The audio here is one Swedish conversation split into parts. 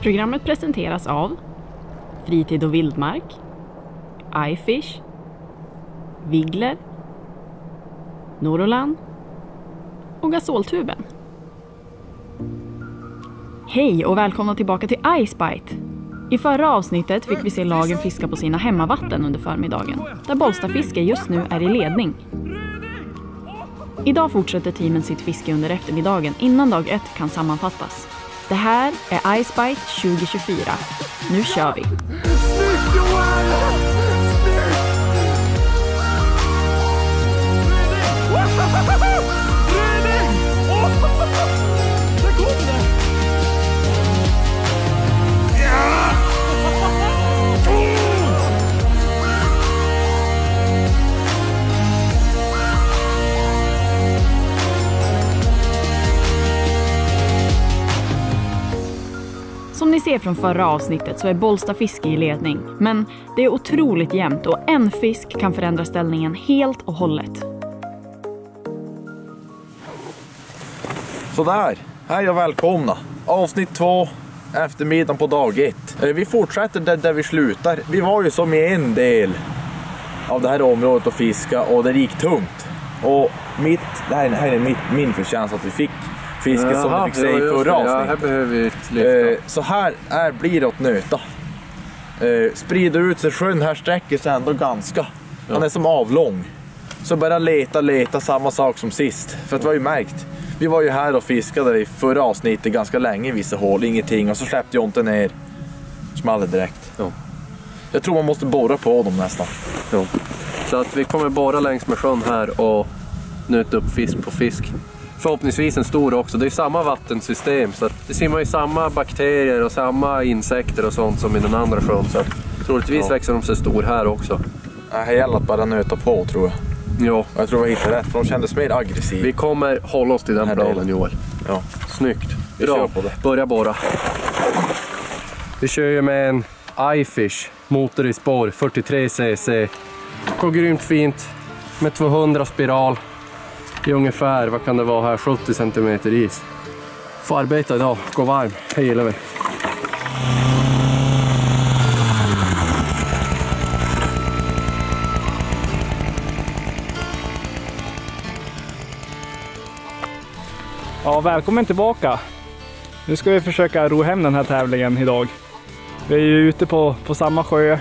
Programmet presenteras av Fritid och Vildmark, iFish, Wiggler, Noroland och Gasoltuben. Hej och välkomna tillbaka till Icebite. I förra avsnittet fick vi se lagen fiska på sina hemmavatten under förmiddagen, där Bollstafiske just nu är i ledning. Idag fortsätter teamen sitt fiske under eftermiddagen innan dag 1 kan sammanfattas. Det här är Icebite 2024. Nu kör vi! Som ni ser från förra avsnittet så är Bollstafiske i ledning, men det är otroligt jämnt och en fisk kan förändra ställningen helt och hållet. Sådär, hej och välkomna. Avsnitt 2, eftermiddagen på dag 1. Vi fortsätter där vi slutar. Vi var ju som i en del av det här området att fiska och det gick tungt. Och det här är min förtjänst att vi fick fisket som vi fick se i förra avsnitt. Ja, här behöver vi lyfta. Så här blir det att nöta. Sprida ut sig, sjön här sträcker sig ändå ganska. Han är som avlång. Så bara leta samma sak som sist. För att vi har ju märkt, vi var ju här och fiskade i förra avsnittet ganska länge i vissa hål, ingenting. Och så släppte jag inte ner, smallade direkt. Ja. Jag tror man måste borra på dem nästan. Ja. Så att vi kommer borra längs med sjön här och nöta upp fisk på fisk. Förhoppningsvis en stor också. Det är samma vattensystem så att det simmar ju samma bakterier och samma insekter och sånt som i den andra sjön. Så att troligtvis växer de sig stor här också. Det gäller att bara nöta på, tror jag. Ja. Jag tror jag hittade rätt, för de kändes mer aggressiva. Vi kommer hålla oss till den planen, Joel. Ja. Snyggt. Vi kör på det. Börja borra. Vi kör ju med en iFish motor i spår 43 cc. Går grymt fint med 200 spiral. I ungefär, vad kan det vara här, 70 cm is. Får arbeta idag, gå varm, det gillar vi. Ja, välkommen tillbaka. Nu ska vi försöka ro hem den här tävlingen idag. Vi är ju ute på samma sjö.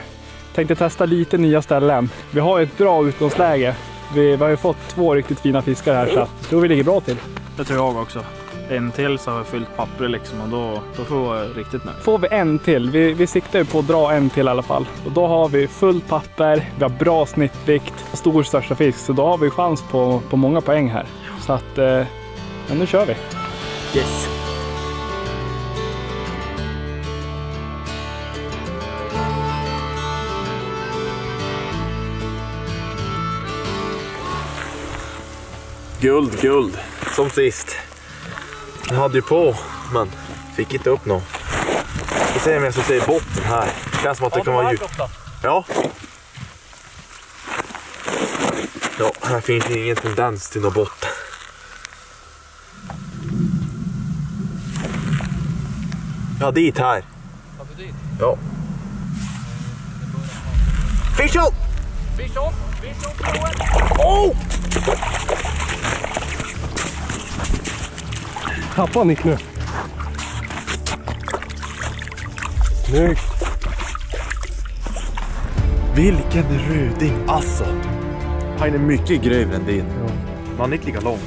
Tänkte testa lite nya ställen. Vi har ett bra utgångsläge. Vi har ju fått 2 riktigt fina fiskar här, så jag tror vi ligger bra till. Det tror jag också. En till så har vi fyllt papper liksom, och då får vi vara riktigt nöjd. Får vi en till, vi siktar ju på att dra en till i alla fall. Och då har vi fullt papper, vi har bra snittvikt, stor största fisk. Så då har vi chans på många poäng här. Så att, men nu kör vi. Yes! Guld, som sist. Jag hade ju på, men fick inte upp någon. Vi ser om jag ska se botten här. Det känns som att det kan vara djupt. Ja. Ja, här finns ingen tendens till någon botten. Ja, dit här. Ja. Fish on! Oh! Tappa Nick nu. Snyggt. Vilken ruding, alltså. Han är mycket grövre än din. Ja. Man är inte lika lång.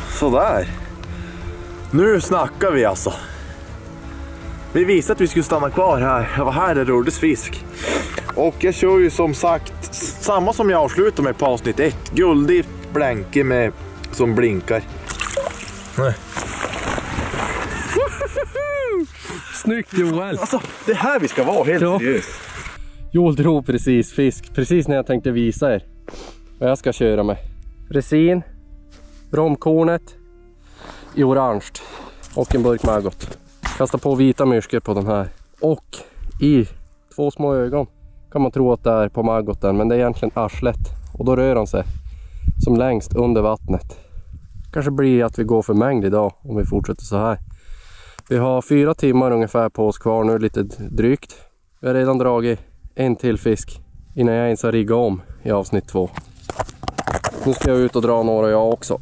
Sådär. Nu snackar vi alltså. Vi visste att vi skulle stanna kvar här. Jag var här det rördes fisk. Och jag kör ju som sagt samma som jag avslutade med på avsnitt 1. Guldig blänke med som blinkar. Nej. Snyggt Joel! Alltså, det här vi ska vara helt seriöst. Joel drog precis fisk, precis när jag tänkte visa er vad jag ska köra med. Resin, romkornet i orange och en burk maggot. Kasta på vita myrskor på den här. Och i 2 små ögon kan man tro att det är på maggoten, men det är egentligen arslet. Och då rör han sig som längst under vattnet. Kanske blir att vi går för mängd idag om vi fortsätter så här. Vi har 4 timmar ungefär på oss kvar nu, lite drygt. Vi har redan dragit en till fisk innan jag ens har riggat om i avsnitt 2. Nu ska jag ut och dra några jag också.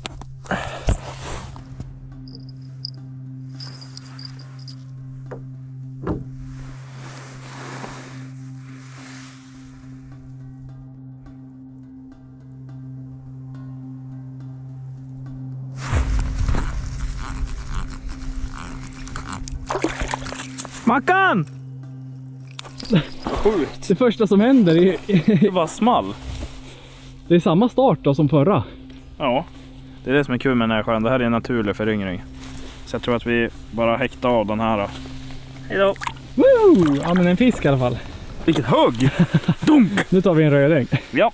Mackan! Sjukt. Det första som händer är... Det var small. Det är samma start då som förra. Ja, det är det som är kul med den här sjön. Det här är en naturlig föryngring. Så jag tror att vi bara häktar av den här då. Hejdå! Woo! Ja, men en fisk i alla fall. Vilket hugg! Dunk! Nu tar vi en röding. Ja.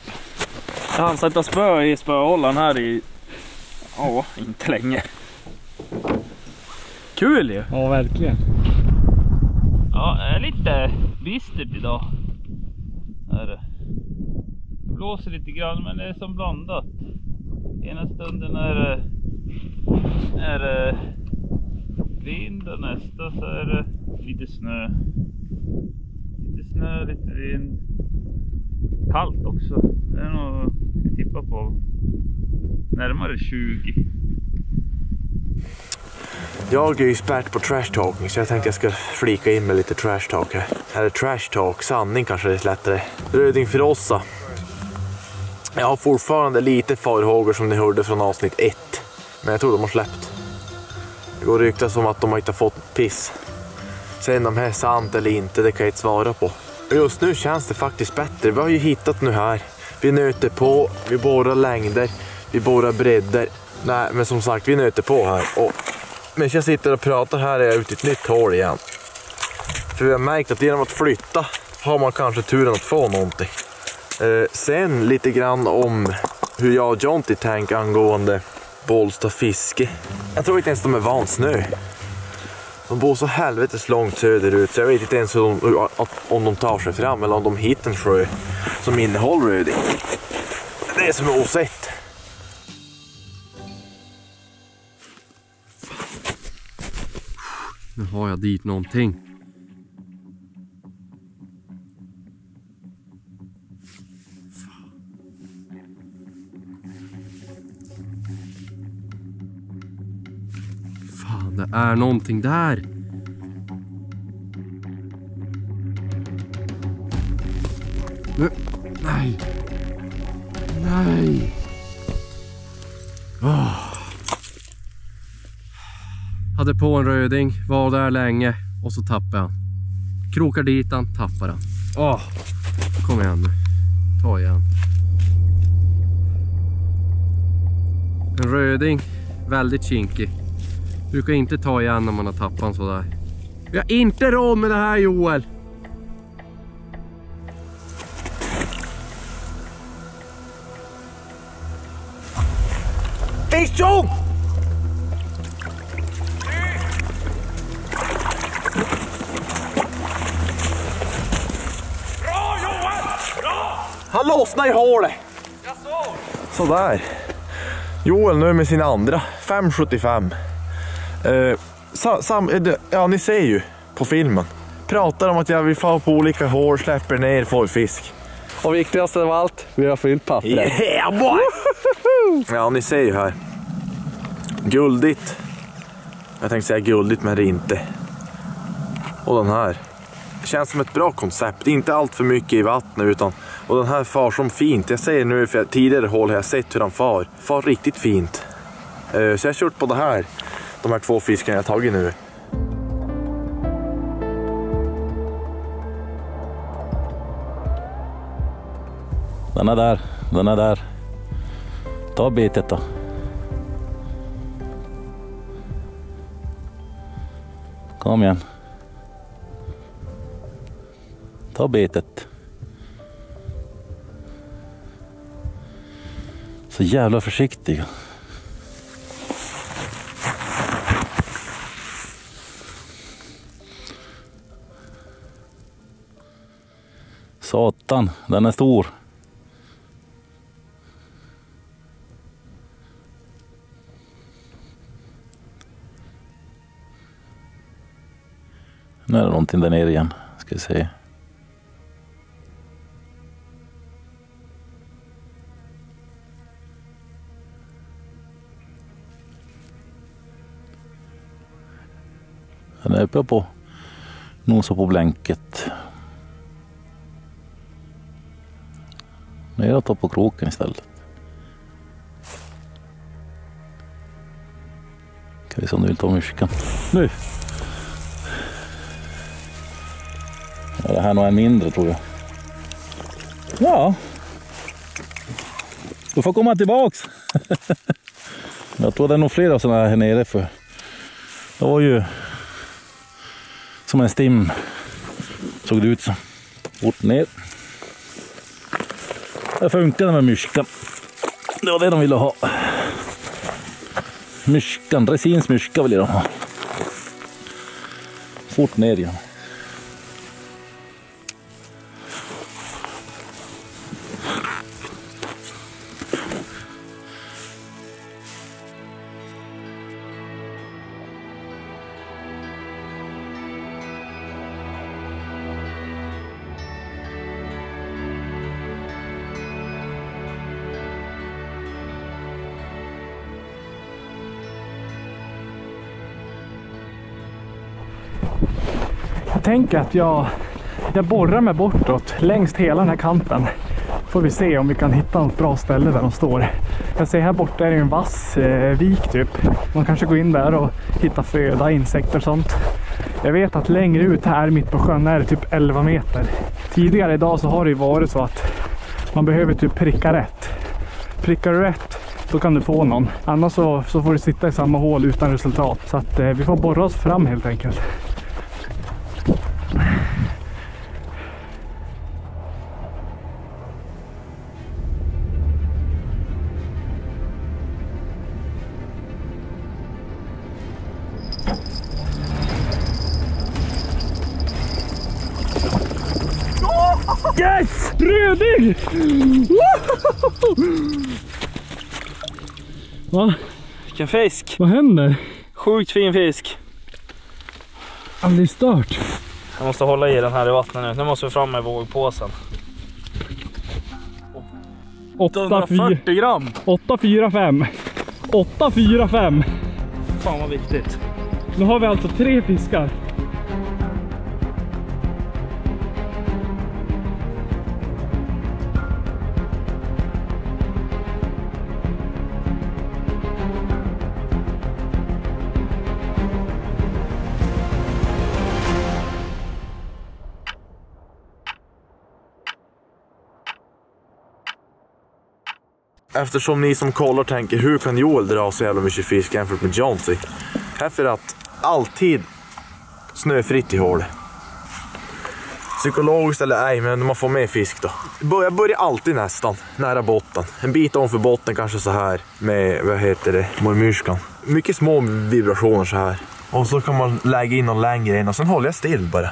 Jag hann sätta spö i spöhållaren här i... Ja, inte länge. Kul ju! Ja, verkligen. Ja, det är lite bistert idag. Det blåser lite grann, men det är som blandat. Ena stunden är det vind och nästa så är det lite snö. Lite snö, lite vind. Kallt också. Det är nog, jag tippar på närmare 20. Jag är ju expert på trash talking, så jag tänkte jag ska flika in med lite trash talk här. Eller trash talk, sanning kanske det är lättare. Rödingfrossa. Jag har fortfarande lite farhågor som ni hörde från avsnitt 1. Men jag tror de har släppt. Det går ryktas om att de har inte fått piss. Sen om det är sant eller inte, det kan jag inte svara på. Just nu känns det faktiskt bättre. Vi har ju hittat nu här. Vi nöter på, vi borrar längder, vi borrar bredder. Nej, men som sagt, vi nöter på här. Och medan jag sitter och pratar här är jag ute i ett nytt hål igen. För vi har märkt att genom att flytta har man kanske turen att få någonting. Sen lite grann om hur jag och Jonty tänker angående Bollsta fiske. Jag tror inte ens de är van snö. De bor så helvetes långt söderut så jag vet inte ens om de tar sig fram eller om de hittar en sjö som innehåller röding. Det är som är osett. Nu har jag dit någonting. Fan, det är någonting där. Nej. Nej. Hade på en röding, var där länge och så tappade han. Krokar dit han, tappar han. Kom igen nu. Ta igen. En röding, väldigt kinkig. Brukar inte ta igen när man har tappat han sådär. Vi har inte råd med det här, Joel. Fischung! Han lossnar i hålet. Sådär. Joel nu med sin andra 5,75. Ja, ni ser ju på filmen. Pratar om att jag vill få på olika hål, släpper ner, får fisk. Och viktigast av allt, vi har fyllt pappret. Yeah, boy! Ja, ni ser ju här. Guldigt. Jag tänkte säga guldigt, men det är inte. Och den här. Det känns som ett bra koncept. Inte allt för mycket i vattnet utan... Och den här far som fint. Jag säger nu för tidigare hål har jag sett hur han far. Far riktigt fint. Så jag har kört på det här. De här 2 fiskarna jag har tagit nu. Den är där. Den är där. Ta bitet då. Kom igen. Ta bitet. Så jävla försiktiga. Satan, den är stor. Nu är det någonting där nere igen, ska vi se. Den är uppe på nosa på blänket. Neråt på kroken istället. Kan vi se om du vill ta myrskan. Nu! Ja, det här är nog en mindre tror jag. Ja. Du får komma tillbaks. Jag tror det är nog flera sådana här nere för. Det var ju som en stim. Såg det ut som. Bort ner. Det funkade med myrskan. Det var det de ville ha. Myrskan, resins myrska vill de ha. Fort ner igen. Jag tänker att jag borrar mig bortåt längs hela den här kanten. Får vi se om vi kan hitta något bra ställe där de står. Jag ser här borta är det en vass vik typ. Man kanske går in där och hittar föda, insekter och sånt. Jag vet att längre ut här mitt på sjön är det typ 11 meter. Tidigare idag så har det ju varit så att man behöver typ pricka rätt. Prickar du rätt så kan du få någon. Annars så får du sitta i samma hål utan resultat. Så att vi får borra oss fram helt enkelt. Yes! Röding! Va? Vilken fisk! Vad händer? Sjukt fin fisk! Han blir stört. Jag måste hålla i den här i vattnet nu. Nu måste vi fram med vågpåsen. 840 gram! 845. 845. Fan vad viktigt. Nu har vi alltså 3 fiskar. Eftersom ni som kollar tänker hur kan Joel dra så jävla mycket fisk jämfört med Jonsi. Här för att alltid snöfritt i hålet. Psykologiskt eller ej, men man får med fisk då. Jag börjar alltid nästan nära botten. En bit om för botten kanske så här med, vad heter det, mormyrskan. Mycket små vibrationer så här. Och så kan man lägga in någon längre in och sen håller jag still bara.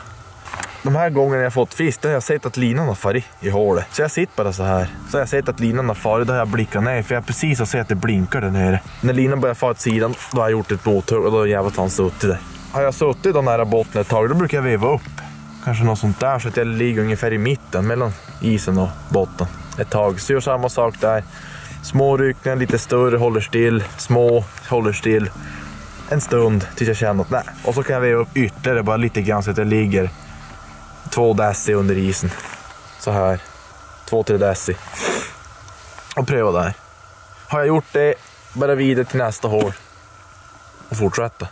De här gångerna jag fått fisk, då har jag sett att linan har farit i hålet. Så jag sitter bara så här. Så har jag sett att linan har farit, då har jag blickat ner. För jag precis har sett att det blinkar där nere. När linan börjar fara åt sidan, då har jag gjort ett mothugg och då har jävligt han suttit där. Har jag suttit då nära botten ett tag, då brukar jag veva upp. Kanske något sånt där så att jag ligger ungefär i mitten mellan isen och botten ett tag. Så gör samma sak där. Små ryckningar, lite större, håller still. Små, håller still. En stund tills jag känner att nej. Och så kan jag veva upp ytterligare bara lite grann så att jag ligger 2 deci under isen. Så här. 2-3 deci. Och pröva där. Har jag gjort det, bara vidare till nästa hål. Och fortsätta.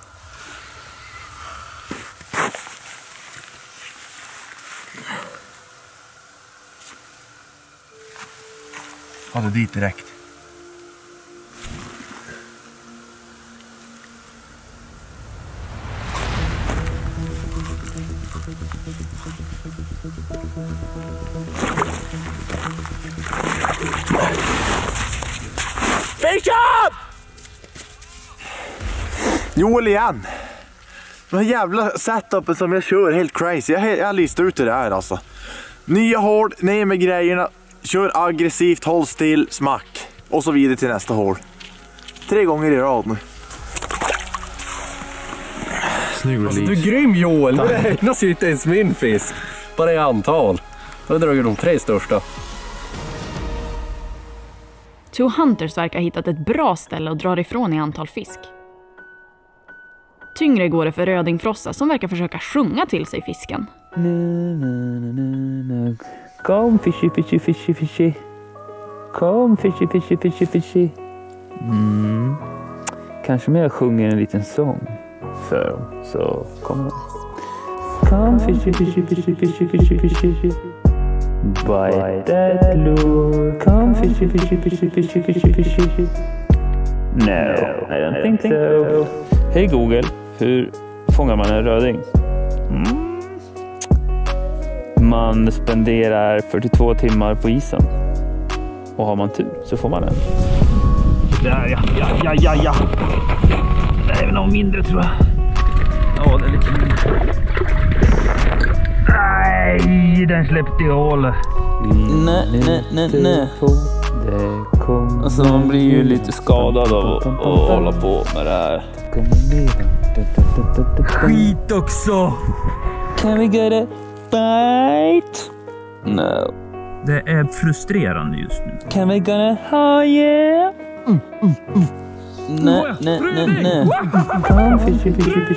Ja, det dit direkt. Fish up! Joel igen. Den här jävla setupen som jag kör är helt crazy. Jag listar ut det här alltså. Nya hål, ner med grejerna. Kör aggressivt, håll still, smack. Och så vidare till nästa hål. 3 gånger i rad nu. Snygg release. Du är grym Joel, det räknas ju inte ens min fisk. Bara i antal. Då drar ju de 3 största. Two Hunters verkar ha hittat ett bra ställe och drar ifrån i antal fisk. Tyngre går det för rödingfrossa som verkar försöka sjunga till sig fisken. Kom fishy, fishy, fishy, fishy. Kom fishy, fishy, fishy, fishy. Kanske om jag sjunger en liten sång för dem så kommer de. Kom fishy, fishy, fishy, fishy, fishy, fishy. Bite that lure. Come fishy, fishy, fishy, fishy, fishy, fishy. No, I don't think so. Hej Google, hur fångar man en röding? Man spenderar 42 timmar på isen. Och har man tur så får man den. Där ja. Det är väl någon mindre tror jag. Ja, det är lite mindre. Nej, den släppte i hål. Nej. Alltså man blir ju lite skadad av att hålla på med det här. Skit också! Can we get a bite? No. Det är frustrerande just nu. Can we get a yeah? Nej.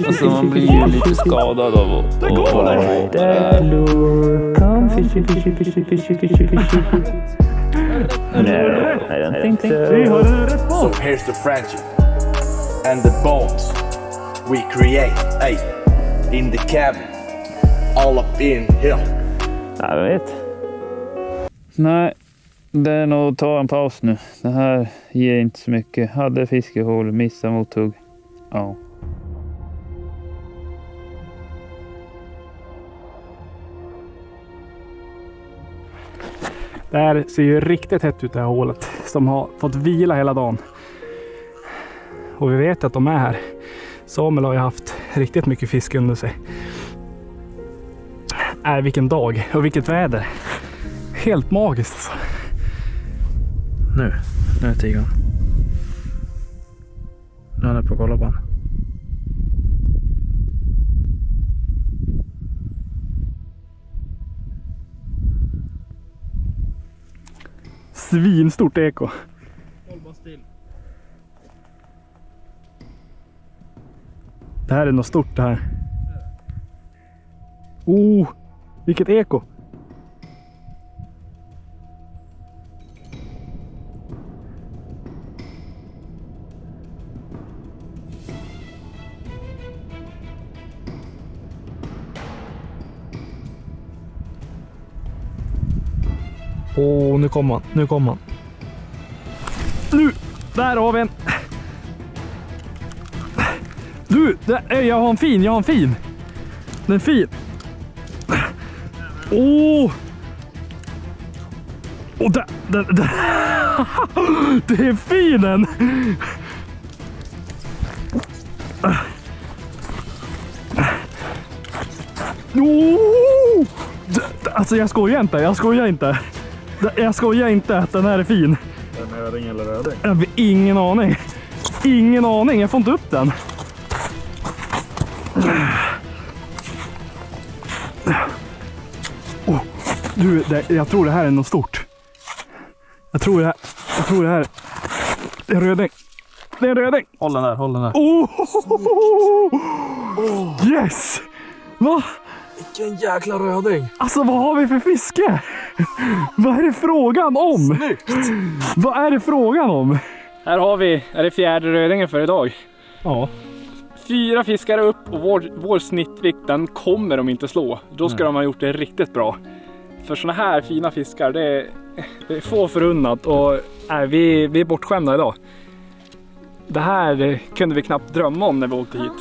Alltså man blir ju lite skadad av att hålla på med det här. No, I don't think so. So here's the friendship and the bonds we create, in the cabin, all up in here. Jag vet. Nej, det är nog att ta en paus nu. Det här ger inte så mycket. Hade fiskehål, missade mothugg. Ja. Det här ser ju riktigt hett ut det här hålet som har fått vila hela dagen. Och vi vet att de är här. Samuel har ju haft riktigt mycket fisk under sig. Vilken dag och vilket väder. Helt magiskt alltså. Nu är tigern. Nu är han på att kolla på honom. Svinstort eko. Håll bara still. Det här är något stort det här. Vilket eko. Nu kommer han. Nu! Där har vi en. Du, jag har en fin. Den är fin. Där. Det är fin den. Alltså jag skojar inte att den här är fin. Den är röding eller röding? Jag har ingen aning, jag får inte upp den. Du, jag tror det här är något stort. Jag tror det här är en röding. Det är en röding. Håll den här. Yes! Va? Vilken jäkla röding. Alltså vad har vi för fiske? Vad är det frågan om? Snyggt. Vad är det frågan om? Här har vi, är det fjärde rödingen för idag? Ja. 4 fiskare upp och vår snittvikt den kommer de inte slå. Då ska de ha gjort det riktigt bra. För såna här fina fiskar, det är få förunnat och vi är bortskämda idag. Det här kunde vi knappt drömma om när vi åkte hit.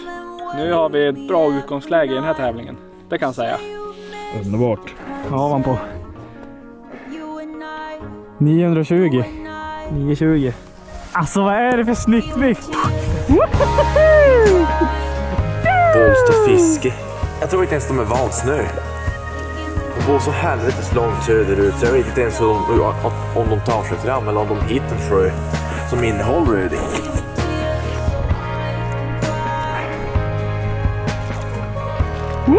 Nu har vi ett bra utgångsläge i den här tävlingen. Det kan jag säga. Underbart. Ja, van på 920. Alltså vad är det för snittvikt? Bålsta fiske. Jag tror inte ens de är van snö. De bor så helvetes långt söderut så jag vet inte ens om de tar sig fram eller om de hittar en sjö som innehåller röding. Jag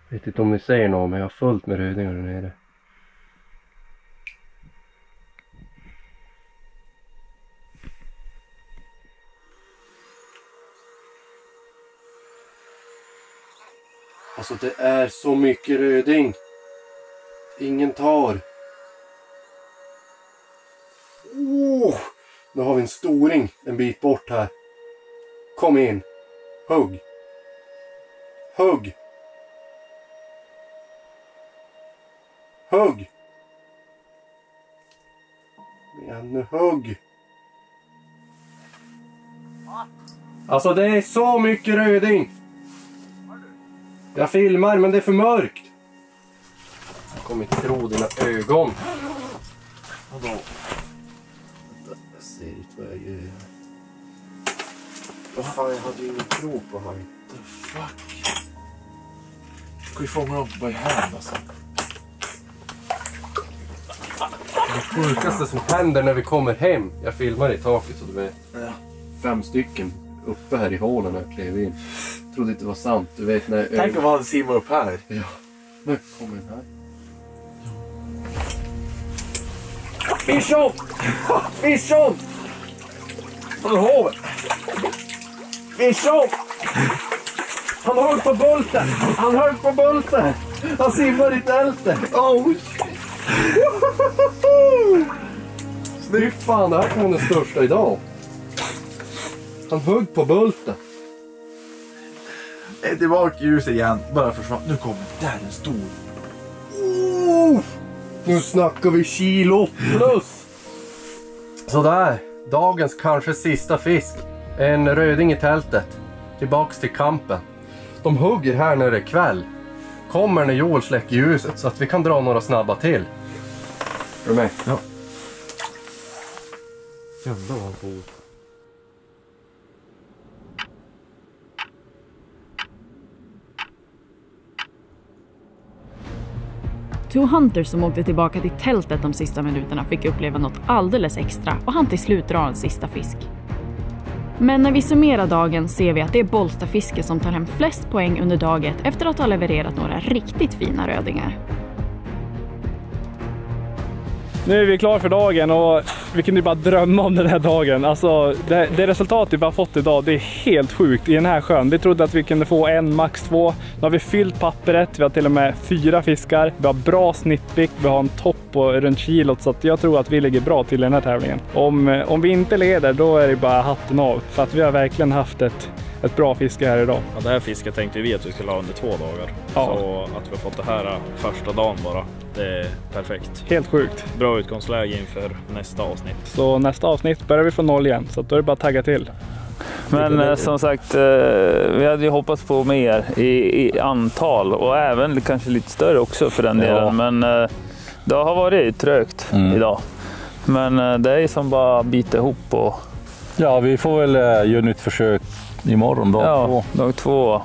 vet inte om ni ser något, men jag har fullt med rödingar där nere. Alltså det är så mycket röding. Ingen tar. Nu har vi en storing en bit bort här. Kom in. Hugg. Hugg. Hugg. Ännu hugg. Alltså det är så mycket röding. Jag filmar men det är för mörkt. Jag kommer inte tro dina ögon. Vadå? Jag ser inte vad jag gör. Vad fan, jag hade ju ingen tro på han. What the fuck? Ska vi fånga dem på by hand alltså? Det sjukaste som händer när vi kommer hem. Jag filmar i taket så du vet. Ja. 5 stycken uppe här i hålen när jag klev in. Jag trodde inte det var sant. Du vet när Tänk om han simmar upp här. Ja. Nu kommer den här. Fischon! Fischon! Han har hovet. Fischon! Han höll på bulten! Han höll på bulten! Han simmar i tältet! Oh. Snyggt fan, det här kan vara den största idag. Han högg på bulten. Tillbaka i ljuset igen. Bara försvann. Nu kommer det. Där är en stor. Nu snackar vi kilo plus. Sådär. Dagens kanske sista fisk. En röding i tältet. Tillbaks till kampen. De hugger här när det är kväll. Kommer när Joel släcker ljuset så att vi kan dra några snabba till. Är du med? Ja. Jävlar vad han får. Two Hunters som åkte tillbaka till tältet de sista minuterna fick uppleva något alldeles extra och han till slut dra en sista fisk. Men när vi summerar dagen ser vi att det är Bollstafiske som tar hem flest poäng under dagen efter att ha levererat några riktigt fina rödingar. Nu är vi klara för dagen och vi kunde ju bara drömma om den här dagen. Alltså det resultat vi bara fått idag, det är helt sjukt i den här sjön. Vi trodde att vi kunde få 1, max 2. Nu har vi fyllt pappret, vi har till och med 4 fiskar. Vi har bra snittvikt, vi har en topp på runt kilot så att jag tror att vi ligger bra till den här tävlingen. Om vi inte leder då är det bara hatten av för att vi har verkligen haft ett bra fiske här idag. Ja, det här fisket tänkte vi att vi skulle ha under 2 dagar. Ja. Så att vi har fått det här första dagen bara, det är perfekt. Helt sjukt. Bra utgångsläge inför nästa avsnitt. Så nästa avsnitt börjar vi från 0 igen, så då är det bara att tagga till. Men som sagt, vi hade ju hoppats på mer i antal och även kanske lite större också för den delen. Men det har varit trögt idag. Men det är som bara bita ihop och... Ja, vi får väl göra nytt försök imorgon dag 2. Ja, dag 2.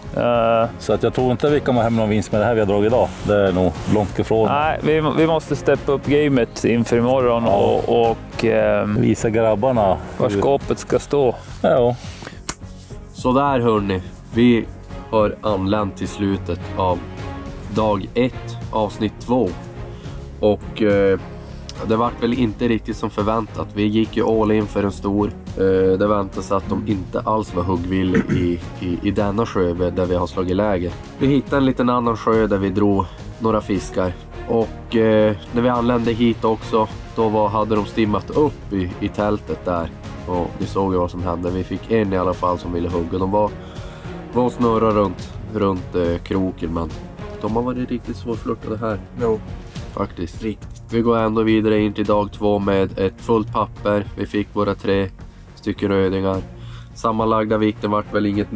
Så att jag tror inte vi kommer hem någon vinst med det här vi har dragit idag. Det är nog långt ifrån. Nej, vi måste steppa upp gamet inför imorgon och visa grabbarna var skåpet ska stå. Ja. Så där hörni, vi har anlänt till slutet av dag 1, avsnitt 2. Och det var väl inte riktigt som förväntat. Vi gick ju all in för en stor. Det väntades att de inte alls var huggvilliga i denna sjö där vi har slagit läger. Vi hittade en liten annan sjö där vi drog några fiskar. Och när vi anlände hit också, då hade de stimmat upp i tältet där. Och vi såg ju vad som hände. Vi fick en i alla fall som ville hugga. De var snurra runt kroken, men de har varit riktigt svårflörtade här. Jo. Faktiskt. Vi går ändå vidare in till dag 2 med ett fullt papper. Vi fick våra 3 stycken rödingar. Sammanlagda vikten vart väl inget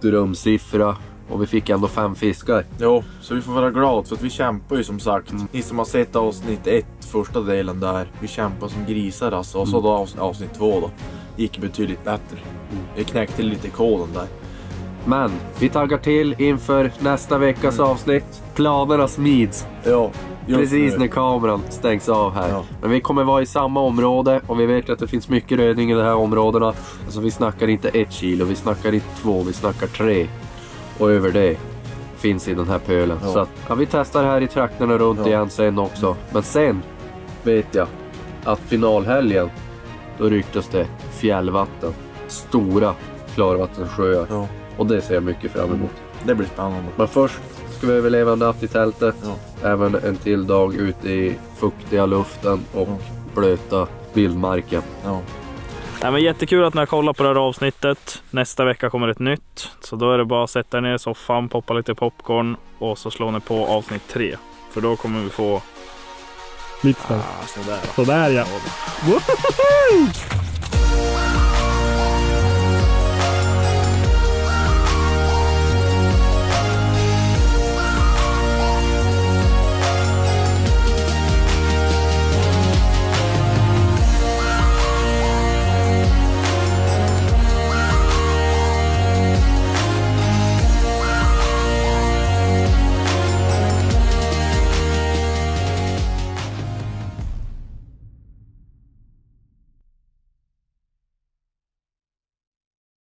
drömsiffra. Och vi fick ändå 5 fiskar. Jo, så vi får vara glada för att vi kämpar ju som sagt. Ni som har sett avsnitt 1, första delen där. Vi kämpar som grisar alltså. Och så då avsnitt 2 då. Gick betydligt bättre. Vi knäckte lite koden där. Men vi taggar till inför nästa veckas avsnitt. Planerna smids. Ja, Precis när kameran stängs av här. Ja. Men vi kommer vara i samma område och vi vet att det finns mycket röding i de här områdena. Alltså vi snackar inte 1 kilo, vi snackar inte 2, vi snackar 3. Och över det finns i den här pölen. Ja. Så att, ja, vi testar här i trakterna runt igen sen också. Men sen vet jag att finalhelgen, då ryktas det fjällvatten. Stora klarvattensjöar. Ja. Och det ser jag mycket fram emot. Det blir spännande. Men först ska vi överleva en natt i tältet. Ja. Även en till dag ute i fuktiga luften och blöta vildmarken. Ja. Nej, men jättekul att ni har kollat på det här avsnittet. Nästa vecka kommer ett nytt. Så då är det bara att sätta ner i soffan, poppa lite popcorn och så slår ni på avsnitt 3. För då kommer vi få... Lite sådär. Sådär ja.